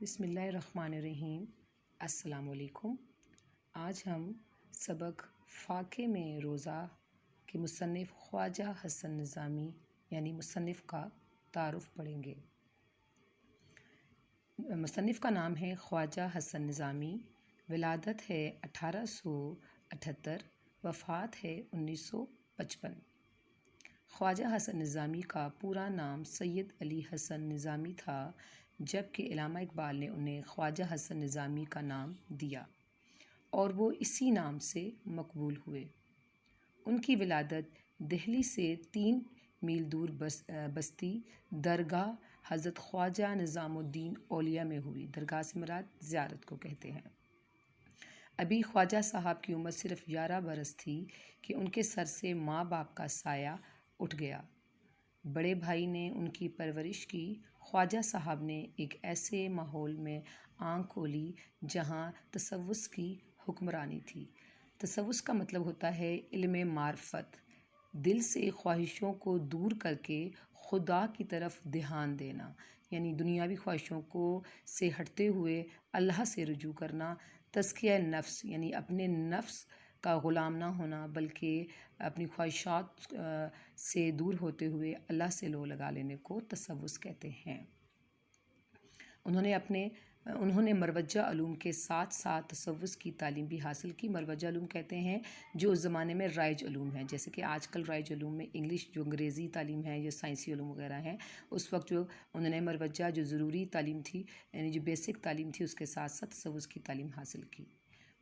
بسم اللہ الرحمن الرحیم۔ السلام علیکم۔ آج ہم سبق فاقے میں روزہ کے مصنف خواجہ حسن نظامی یعنی مصنف کا تعارف پڑھیں گے۔ مصنف کا نام ہے خواجہ حسن نظامی، ولادت ہے 1878، وفات ہے 1955۔ خواجہ حسن نظامی کا پورا نام سید علی حسن نظامی تھا، جبکہ علامہ اقبال نے انہیں خواجہ حسن نظامی کا نام دیا اور وہ اسی نام سے مقبول ہوئے۔ ان کی ولادت دہلی سے 3 میل دور بستی درگاہ حضرت خواجہ نظام الدین اولیاء میں ہوئی۔ درگاہ سے مراد زیارت کو کہتے ہیں۔ ابھی خواجہ صاحب کی عمر صرف 11 برس تھی کہ ان کے سر سے ماں باپ کا سایہ اٹھ گیا۔ بڑے بھائی نے ان کی پرورش کی۔ خواجہ صاحب نے ایک ایسے ماحول میں آنکھ کھولی جہاں تصوف کی حکمرانی تھی۔ تصوف کا مطلب ہوتا ہے علم معرفت، دل سے خواہشوں کو دور کر کے خدا کی طرف دھیان دینا، یعنی دنیاوی خواہشوں سے ہٹتے ہوئے اللہ سے رجوع کرنا۔ تزکیہ نفس یعنی اپنے نفس کا غلام نہ ہونا، بلکہ اپنی خواہشات سے دور ہوتے ہوئے اللہ سے لو لگا لینے کو تصوف کہتے ہیں۔ انہوں نے مروجہ علوم کے ساتھ ساتھ تصوف کی تعلیم بھی حاصل کی۔ مروجہ علوم کہتے ہیں جو اس زمانے میں رائج علوم ہیں، جیسے کہ آج کل رائج علوم میں انگلش جو انگریزی تعلیم ہے یا سائنسی علوم وغیرہ ہیں، اس وقت جو انہوں نے مروجہ جو ضروری تعلیم تھی یعنی جو بیسک تعلیم تھی، اس کے ساتھ ساتھ تصوف کی تعلیم حاصل کی۔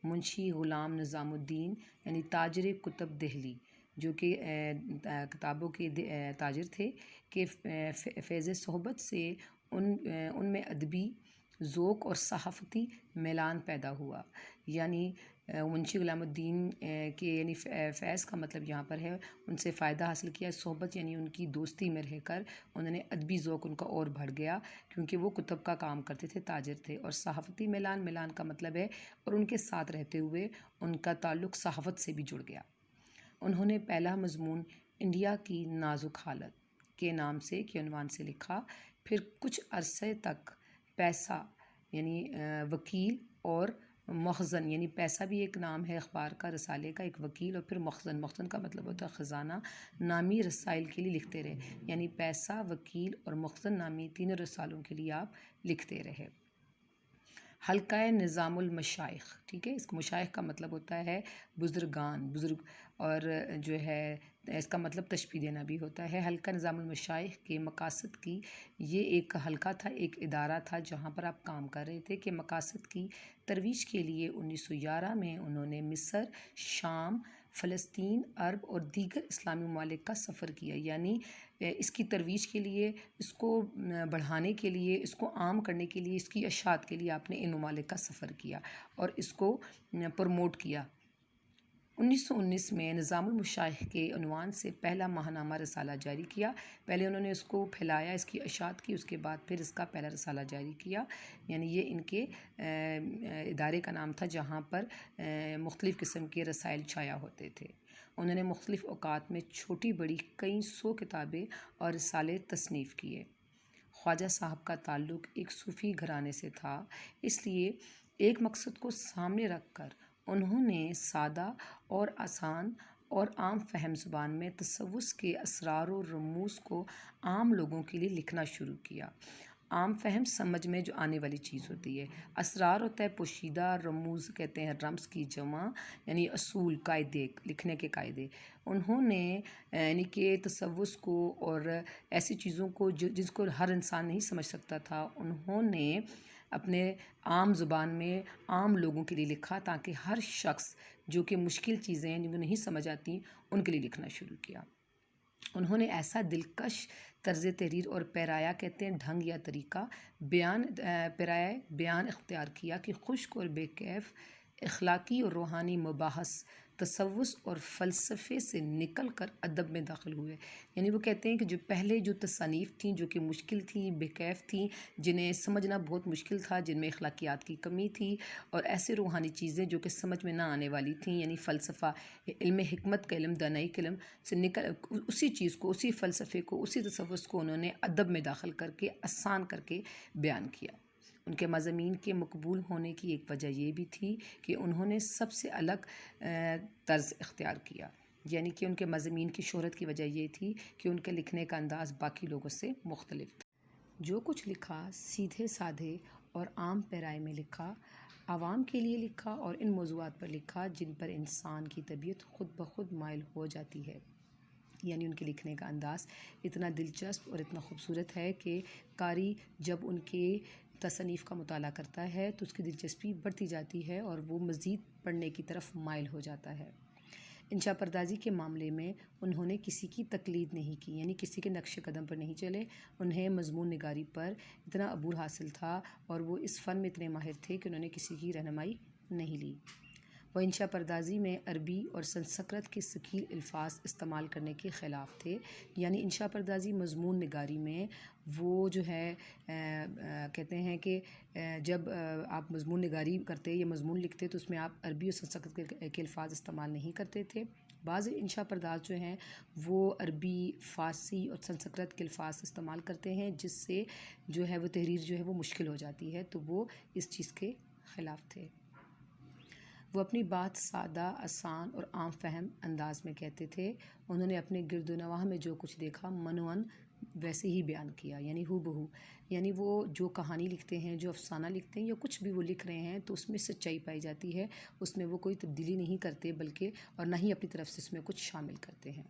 منشی غلام نظام الدین یعنی تاجر کتب دہلی، جو کہ کتابوں کے تاجر تھے، کہ فیض صحبت سے ان میں ادبی ذوق اور صحافتی میلان پیدا ہوا۔ یعنی منشی غلام الدین کے یعنی فیض کا مطلب یہاں پر ہے ان سے فائدہ حاصل کیا، صحبت یعنی ان کی دوستی میں رہ کر انہوں نے ادبی ذوق ان کا اور بڑھ گیا، کیونکہ وہ کتب کا کام کرتے تھے، تاجر تھے۔ اور صحافتی میلان کا مطلب ہے اور ان کے ساتھ رہتے ہوئے ان کا تعلق صحافت سے بھی جڑ گیا۔ انہوں نے پہلا مضمون انڈیا کی نازک حالت کے نام سے کے عنوان سے لکھا، پھر کچھ عرصے تک پیسہ یعنی وکیل اور مخزن یعنی پیسہ بھی ایک نام ہے اخبار کا، رسالے کا، ایک وکیل، اور پھر مخزن کا مطلب ہوتا ہے خزانہ، نامی رسائل کے لیے لکھتے رہے۔ یعنی پیسہ، وکیل اور مخزن نامی 3 رسالوں کے لیے آپ لکھتے رہے۔ حلقہ نظام المشائخ، ٹھیک ہے، اس کو مشائخ کا مطلب ہوتا ہے بزرگان، بزرگ، اور جو ہے اس کا مطلب تشبیہ دینا بھی ہوتا ہے۔ حلقہ نظام المشائخ کے مقاصد کی، یہ ایک حلقہ تھا، ایک ادارہ تھا جہاں پر آپ کام کر رہے تھے، کہ مقاصد کی ترویج کے لیے 1911 میں انہوں نے مصر، شام، فلسطین، عرب اور دیگر اسلامی ممالک کا سفر کیا۔ یعنی اس کی ترویج کے لیے، اس کو بڑھانے کے لیے، اس کو عام کرنے کے لیے، اس کی اشاعت کے لیے آپ نے ان ممالک کا سفر کیا اور اس کو پروموٹ کیا۔ 1919 میں نظام المشائخ کے عنوان سے پہلا ماہنامہ رسالہ جاری کیا۔ پہلے انہوں نے اس کو پھیلایا، اس کی اشاعت کی، اس کے بعد پھر اس کا پہلا رسالہ جاری کیا۔ یعنی یہ ان کے ادارے کا نام تھا جہاں پر مختلف قسم کے رسائل چھایا ہوتے تھے۔ انہوں نے مختلف اوقات میں چھوٹی بڑی کئی 100 کتابیں اور رسالے تصنیف کیے۔ خواجہ صاحب کا تعلق ایک صوفی گھرانے سے تھا، اس لیے ایک مقصد کو سامنے رکھ کر انہوں نے سادہ اور آسان اور عام فہم زبان میں تصوف کے اسرار و رموز کو عام لوگوں کے لیے لکھنا شروع کیا۔ عام فہم سمجھ میں جو آنے والی چیز ہوتی ہے، اسرار ہوتا ہے پوشیدہ، رموز کہتے ہیں رمز کی جمع، یعنی اصول، قاعدے، لکھنے کے قاعدے۔ انہوں نے یعنی کہ تصوف کو اور ایسی چیزوں کو جس کو ہر انسان نہیں سمجھ سکتا تھا، انہوں نے اپنے عام زبان میں عام لوگوں کے لیے لکھا، تاکہ ہر شخص جو کہ مشکل چیزیں ہیں جن کو نہیں سمجھ آتی، ان کے لیے لکھنا شروع کیا۔ انہوں نے ایسا دلکش طرز تحریر اور پیرایا کہتے ہیں ڈھنگ یا طریقہ بیان اختیار کیا کہ خشک اور بے کیف اخلاقی اور روحانی مباحث تصوف اور فلسفے سے نکل کر ادب میں داخل ہوئے۔ یعنی وہ کہتے ہیں کہ جو پہلے جو تصانیف تھیں جو کہ مشکل تھیں، بے کیف تھیں، جنہیں سمجھنا بہت مشکل تھا، جن میں اخلاقیات کی کمی تھی، اور ایسے روحانی چیزیں جو کہ سمجھ میں نہ آنے والی تھیں، یعنی فلسفہ، علم حکمت کا علم، دانائی کا علم سے نکل اسی چیز کو، اسی فلسفے کو، اسی تصوف کو انہوں نے ادب میں داخل کر کے آسان کر کے بیان کیا۔ ان کے مضامین کے مقبول ہونے کی ایک وجہ یہ بھی تھی کہ انہوں نے سب سے الگ طرز اختیار کیا، یعنی کہ ان کے مضامین کی شہرت کی وجہ یہ تھی کہ ان کے لکھنے کا انداز باقی لوگوں سے مختلف تھا۔ جو کچھ لکھا سیدھے سادھے اور عام پیرائے میں لکھا، عوام کے لیے لکھا اور ان موضوعات پر لکھا جن پر انسان کی طبیعت خود بخود مائل ہو جاتی ہے، یعنی ان کے لکھنے کا انداز اتنا دلچسپ اور اتنا خوبصورت ہے کہ قاری جب ان کے تصنیف کا مطالعہ کرتا ہے تو اس کی دلچسپی بڑھتی جاتی ہے اور وہ مزید پڑھنے کی طرف مائل ہو جاتا ہے۔ انشاء پردازی کے معاملے میں انہوں نے کسی کی تقلید نہیں کی، یعنی کسی کے نقش قدم پر نہیں چلے۔ انہیں مضمون نگاری پر اتنا عبور حاصل تھا اور وہ اس فن میں اتنے ماہر تھے کہ انہوں نے کسی کی رہنمائی نہیں لی۔ وہ انشاء پردازی میں عربی اور سنسکرت کے ثقیل الفاظ استعمال کرنے کے خلاف تھے، یعنی انشاء پردازی مضمون نگاری میں وہ جو ہے کہتے ہیں کہ جب آپ مضمون نگاری کرتے یا مضمون لکھتے تو اس میں آپ عربی اور سنسکرت کے الفاظ استعمال نہیں کرتے تھے۔ بعض انشاء پرداز جو ہیں وہ عربی، فارسی اور سنسکرت کے الفاظ استعمال کرتے ہیں، جس سے جو ہے وہ تحریر جو ہے وہ مشکل ہو جاتی ہے، تو وہ اس چیز کے خلاف تھے۔ وہ اپنی بات سادہ، آسان اور عام فہم انداز میں کہتے تھے۔ انہوں نے اپنے گرد و نواح میں جو کچھ دیکھا منوعاً ویسے ہی بیان کیا، یعنی ہو بہو، یعنی وہ جو کہانی لکھتے ہیں، جو افسانہ لکھتے ہیں یا کچھ بھی وہ لکھ رہے ہیں تو اس میں سچائی پائی جاتی ہے، اس میں وہ کوئی تبدیلی نہیں کرتے بلکہ اور نہ ہی اپنی طرف سے اس میں کچھ شامل کرتے ہیں۔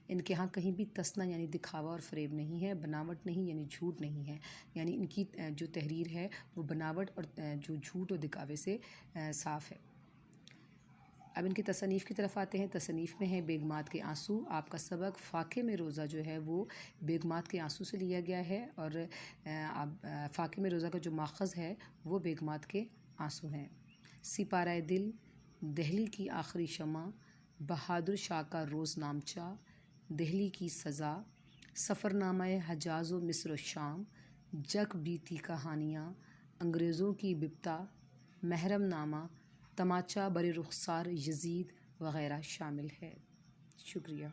ان کے ہاں کہیں بھی تصنع یعنی دکھاوا اور فریب نہیں ہے، بناوٹ نہیں یعنی جھوٹ نہیں ہے، یعنی ان کی جو تحریر ہے وہ بناوٹ اور جو جھوٹ اور دکھاوے سے صاف ہے۔ اب ان کی تصنیف کی طرف آتے ہیں۔ تصنیف میں ہے بیگمات کے آنسو۔ آپ کا سبق فاقے میں روزہ جو ہے وہ بیگمات کے آنسو سے لیا گیا ہے اور فاقے میں روزہ کا جو ماخذ ہے وہ بیگمات کے آنسو ہیں۔ سپارہ دل، دہلی کی آخری شمع، بہادر شاہ کا روز نامچہ، دہلی کی سزا، سفرنامہ حجاز و مصر و شام، جگ بیتی کہانیاں، انگریزوں کی بپتا، محرم نامہ، تماچا بر رخسار یزید وغیرہ شامل ہے۔ شکریہ۔